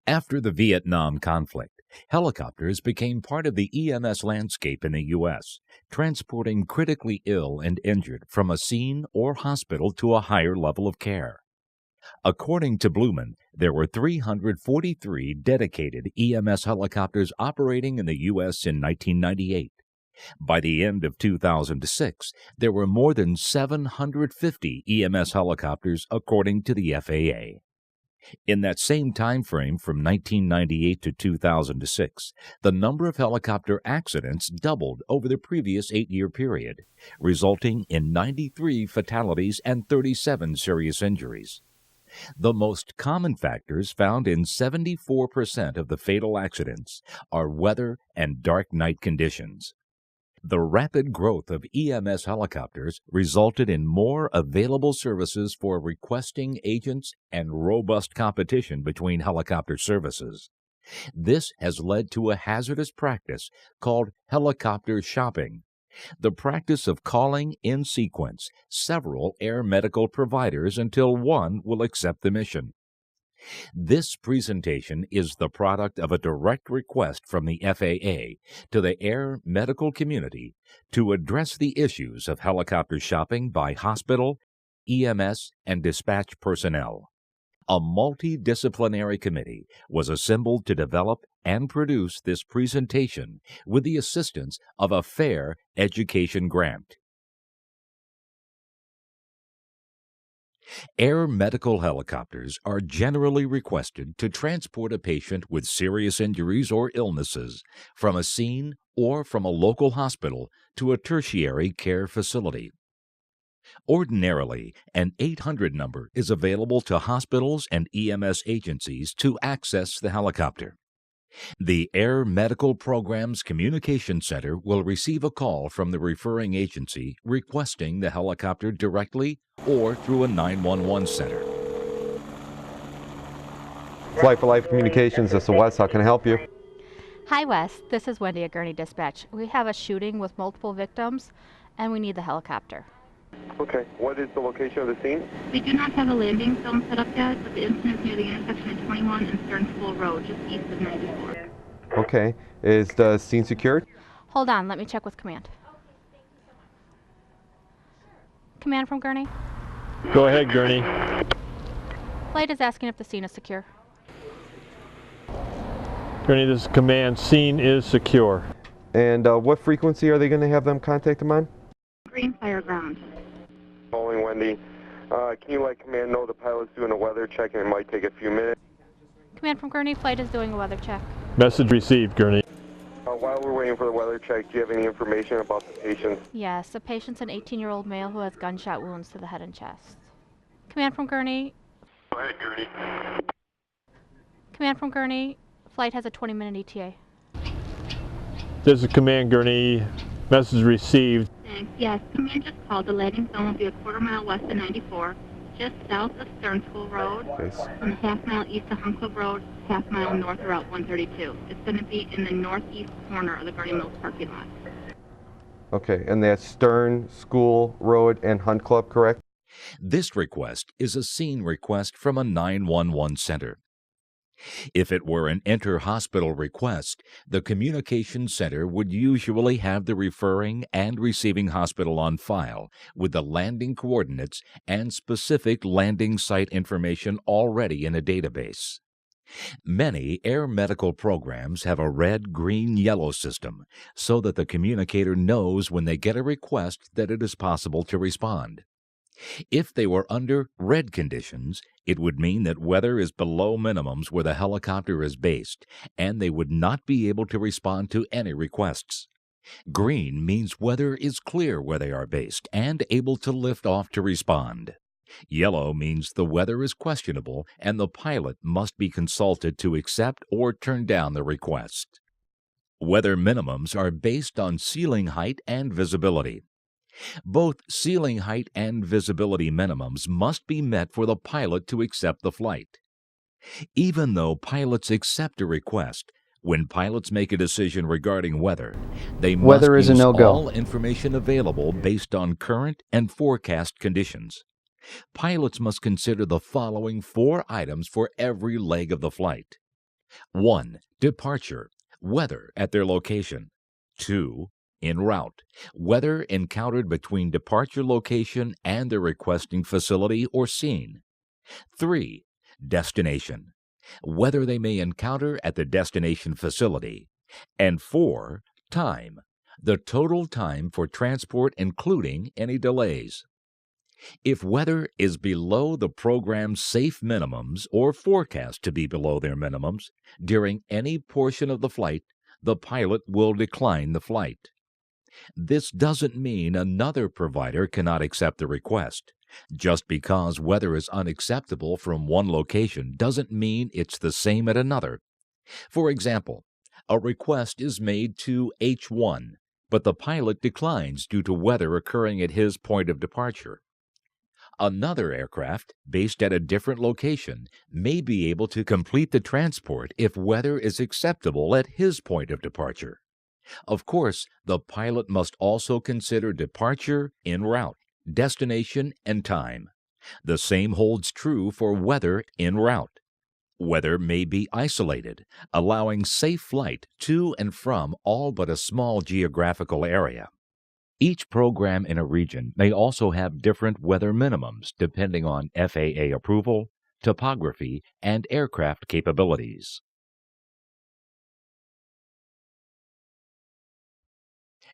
After the Vietnam conflict, helicopters became part of the EMS landscape in the U.S., transporting critically ill and injured from a scene or hospital to a higher level of care. According to Blumen, there were 343 dedicated EMS helicopters operating in the U.S. in 1998. By the end of 2006, there were more than 750 EMS helicopters, according to the FAA. In that same time frame from 1998 to 2006, the number of helicopter accidents doubled over the previous 8-year period, resulting in 93 fatalities and 37 serious injuries. The most common factors found in 74% of the fatal accidents are weather and dark night conditions. The rapid growth of EMS helicopters resulted in more available services for requesting agents and robust competition between helicopter services. This has led to a hazardous practice called helicopter shopping, the practice of calling in sequence several air medical providers until one will accept the mission. This presentation is the product of a direct request from the FAA to the air medical community to address the issues of helicopter shopping by hospital, EMS, and dispatch personnel. A multidisciplinary committee was assembled to develop and produce this presentation with the assistance of a fair education grant. Air medical helicopters are generally requested to transport a patient with serious injuries or illnesses from a scene or from a local hospital to a tertiary care facility. Ordinarily, an 800 number is available to hospitals and EMS agencies to access the helicopter. The Air Medical Program's Communication Center will receive a call from the referring agency requesting the helicopter directly or through a 911 center. Flight for Life Communications, this is Wes. How can I help you? Hi Wes, this is Wendy at Gurney Dispatch. We have a shooting with multiple victims and we need the helicopter. Okay, what is the location of the scene? We do not have a landing zone set up yet, but the incident is near the intersection of 21 and Stern School Road, just east of 94. Okay, is the scene secured? Hold on, let me check with command. Command from Gurney? Go ahead, Gurney. Flight is asking if the scene is secure. Gurney, this is command. Scene is secure. And what frequency are they going to have them contact them on? Green Fire Ground. Calling Wendy. Can you let command know the pilot's doing a weather check and it might take a few minutes? Command from Gurney, flight is doing a weather check. Message received, Gurney. While we're waiting for the weather check, do you have any information about the patient? Yes, the patient's an 18-year-old male who has gunshot wounds to the head and chest. Command from Gurney. Go ahead, Gurney. Command from Gurney, flight has a 20-minute ETA. This is command, Gurney. Message received. Thanks. Yes, command just called. The landing zone will be a quarter mile west of 94, just south of Stern School Road, and a half mile east of Hunt Club Road, half mile north of Route 132. It's going to be in the northeast corner of the Gurney Mills parking lot. Okay, and that's Stern School Road and Hunt Club, correct? This request is a scene request from a 911 center. If it were an inter-hospital request, the communication center would usually have the referring and receiving hospital on file with the landing coordinates and specific landing site information already in a database. Many air medical programs have a red, green, yellow system so that the communicator knows when they get a request that it is possible to respond. If they were under red conditions, it would mean that weather is below minimums where the helicopter is based, and they would not be able to respond to any requests. Green means weather is clear where they are based and able to lift off to respond. Yellow means the weather is questionable and the pilot must be consulted to accept or turn down the request. Weather minimums are based on ceiling height and visibility. Both ceiling height and visibility minimums must be met for the pilot to accept the flight. Even though pilots accept a request, when pilots make a decision regarding weather, they must Weather is a use no-go. all information available based on current and forecast conditions. Pilots must consider the following 4 items for every leg of the flight: 1. Departure, weather at their location. 2. En route, weather encountered between departure location and the requesting facility or scene. 3. Destination, weather they may encounter at the destination facility. And 4. Time, the total time for transport including any delays. If weather is below the program's safe minimums or forecast to be below their minimums during any portion of the flight, the pilot will decline the flight. This doesn't mean another provider cannot accept the request. Just because weather is unacceptable from one location doesn't mean it's the same at another. For example, a request is made to H1, but the pilot declines due to weather occurring at his point of departure. Another aircraft, based at a different location, may be able to complete the transport if weather is acceptable at his point of departure. Of course, the pilot must also consider departure, en route, destination, and time. The same holds true for weather en route. Weather may be isolated, allowing safe flight to and from all but a small geographical area. Each program in a region may also have different weather minimums depending on FAA approval, topography, and aircraft capabilities.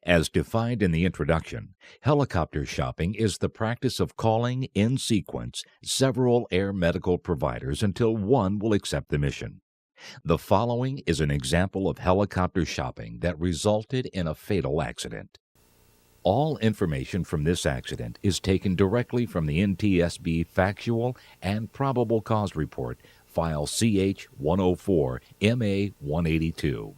As defined in the introduction, helicopter shopping is the practice of calling in sequence several air medical providers until one will accept the mission. The following is an example of helicopter shopping that resulted in a fatal accident. All information from this accident is taken directly from the NTSB Factual and Probable Cause Report, File CH-104, MA 182.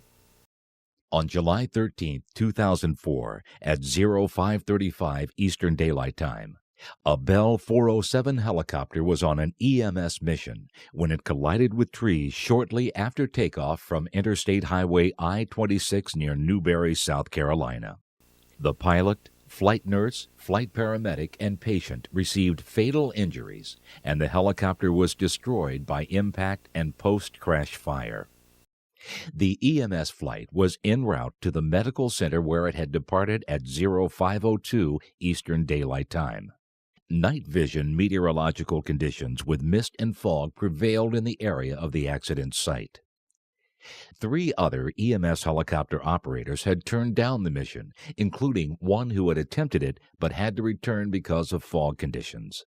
On July 13, 2004, at 05:35 Eastern Daylight Time, a Bell 407 helicopter was on an EMS mission when it collided with trees shortly after takeoff from Interstate Highway I-26 near Newberry, South Carolina. The pilot, flight nurse, flight paramedic, and patient received fatal injuries, and the helicopter was destroyed by impact and post-crash fire. The EMS flight was en route to the medical center where it had departed at 05:02 Eastern Daylight Time. Night vision meteorological conditions with mist and fog prevailed in the area of the accident site. 3 other EMS helicopter operators had turned down the mission, including one who had attempted it but had to return because of fog conditions.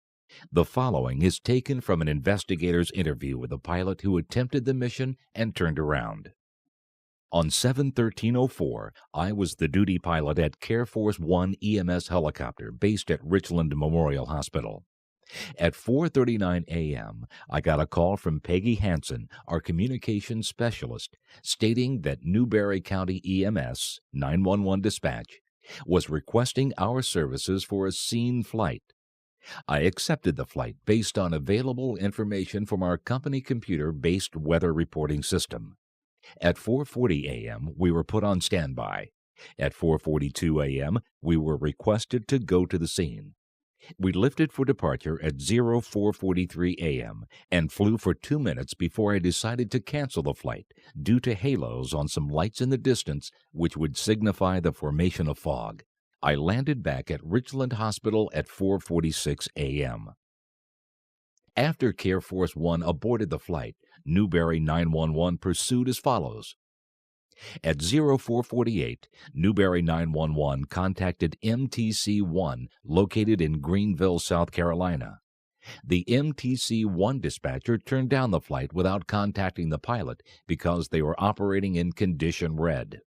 The following is taken from an investigator's interview with a pilot who attempted the mission and turned around. On 7/13/04, I was the duty pilot at Care Force 1 EMS helicopter based at Richland Memorial Hospital. At 4:39 a.m., I got a call from Peggy Hansen, our communications specialist, stating that Newberry County EMS 911 dispatch was requesting our services for a scene flight. I accepted the flight based on available information from our company computer-based weather reporting system. At 4:40 a.m., we were put on standby. At 4:42 a.m., we were requested to go to the scene. We lifted for departure at 04:43 a.m. and flew for 2 minutes before I decided to cancel the flight due to halos on some lights in the distance which would signify the formation of fog. I landed back at Richland Hospital at 4:46 a.m. After Care Force 1 aborted the flight, Newberry 911 pursued as follows. At 04:48, Newberry 911 contacted MTC-1 located in Greenville, South Carolina. The MTC-1 dispatcher turned down the flight without contacting the pilot because they were operating in condition red.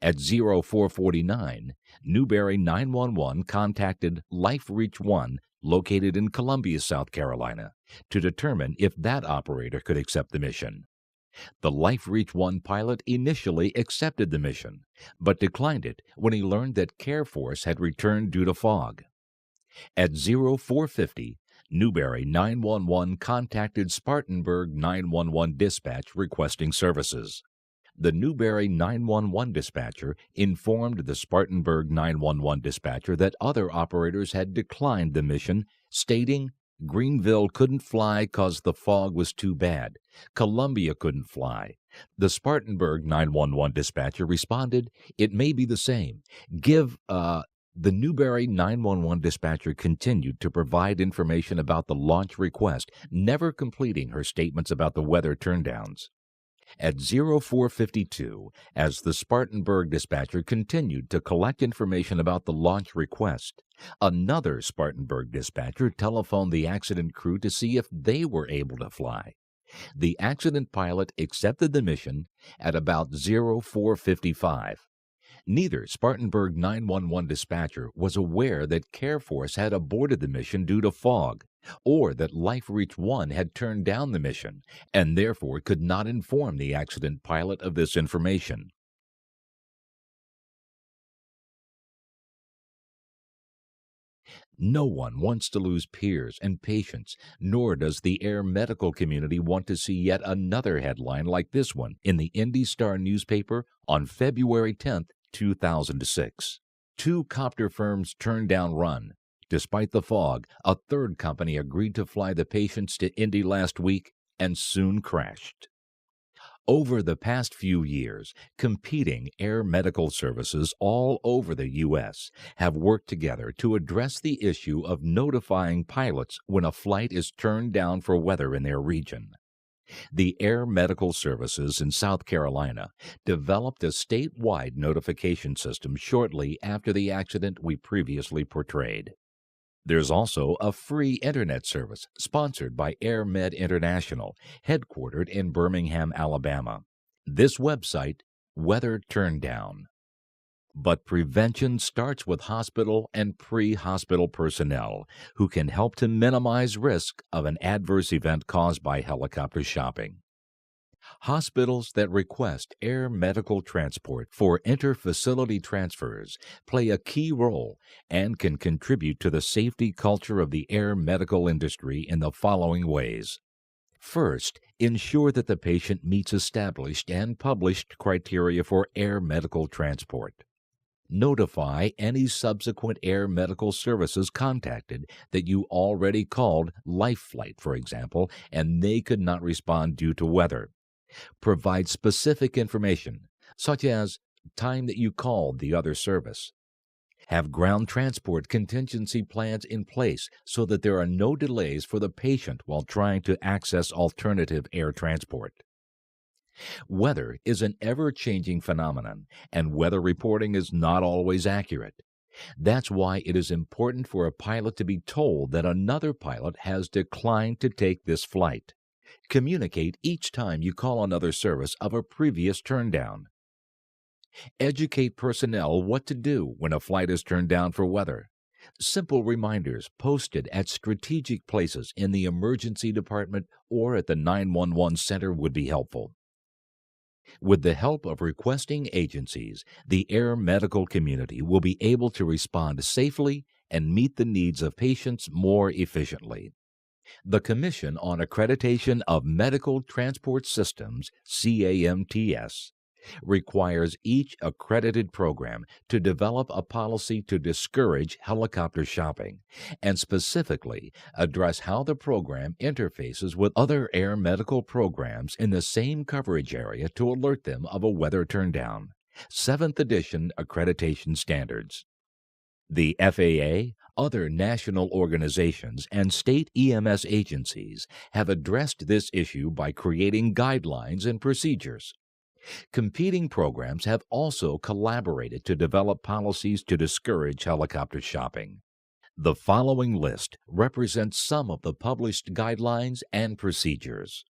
At 04:49, Newberry 911 contacted LifeReach 1 located in Columbia, South Carolina, to determine if that operator could accept the mission. The LifeReach 1 pilot initially accepted the mission, but declined it when he learned that Care Force had returned due to fog. At 04:50, Newberry 911 contacted Spartanburg 911 dispatch requesting services. The Newberry 911 dispatcher informed the Spartanburg 911 dispatcher that other operators had declined the mission, stating, Greenville couldn't fly 'cause the fog was too bad. Columbia couldn't fly. The Spartanburg 911 dispatcher responded, "It may be the same. The Newberry 911 dispatcher continued to provide information about the launch request, never completing her statements about the weather turndowns. At 0452, as the Spartanburg dispatcher continued to collect information about the launch request, another Spartanburg dispatcher telephoned the accident crew to see if they were able to fly. The accident pilot accepted the mission at about 0455. Neither Spartanburg 911 dispatcher was aware that Care Force had aborted the mission due to fog, or that Life Reach 1 had turned down the mission, and therefore could not inform the accident pilot of this information. No one wants to lose peers and patients, nor does the air medical community want to see yet another headline like this one in the Indy Star newspaper on February 10, 2006. 2 copter firms turned down run. Despite the fog, a third company agreed to fly the patients to Indy last week and soon crashed. Over the past few years, competing air medical services all over the U.S. have worked together to address the issue of notifying pilots when a flight is turned down for weather in their region. The Air Medical Services in South Carolina developed a statewide notification system shortly after the accident we previously portrayed. There's also a free internet service sponsored by AirMed International, headquartered in Birmingham, Alabama. This website, Weather Turndown. But prevention starts with hospital and pre-hospital personnel who can help to minimize risk of an adverse event caused by helicopter shopping. Hospitals that request air medical transport for inter-facility transfers play a key role and can contribute to the safety culture of the air medical industry in the following ways. First, ensure that the patient meets established and published criteria for air medical transport. Notify any subsequent air medical services contacted that you already called Life Flight, for example, and they could not respond due to weather. Provide specific information, such as time that you called the other service. Have ground transport contingency plans in place so that there are no delays for the patient while trying to access alternative air transport. Weather is an ever-changing phenomenon, and weather reporting is not always accurate. That's why it is important for a pilot to be told that another pilot has declined to take this flight. Communicate each time you call another service of a previous turndown. Educate personnel what to do when a flight is turned down for weather. Simple reminders posted at strategic places in the emergency department or at the 911 center would be helpful. With the help of requesting agencies, the air medical community will be able to respond safely and meet the needs of patients more efficiently. The Commission on Accreditation of Medical Transport Systems, CAMTS, requires each accredited program to develop a policy to discourage helicopter shopping and specifically address how the program interfaces with other air medical programs in the same coverage area to alert them of a weather turndown. 7th edition accreditation standards. The FAA, other national organizations, and state EMS agencies have addressed this issue by creating guidelines and procedures. Competing programs have also collaborated to develop policies to discourage helicopter shopping. The following list represents some of the published guidelines and procedures.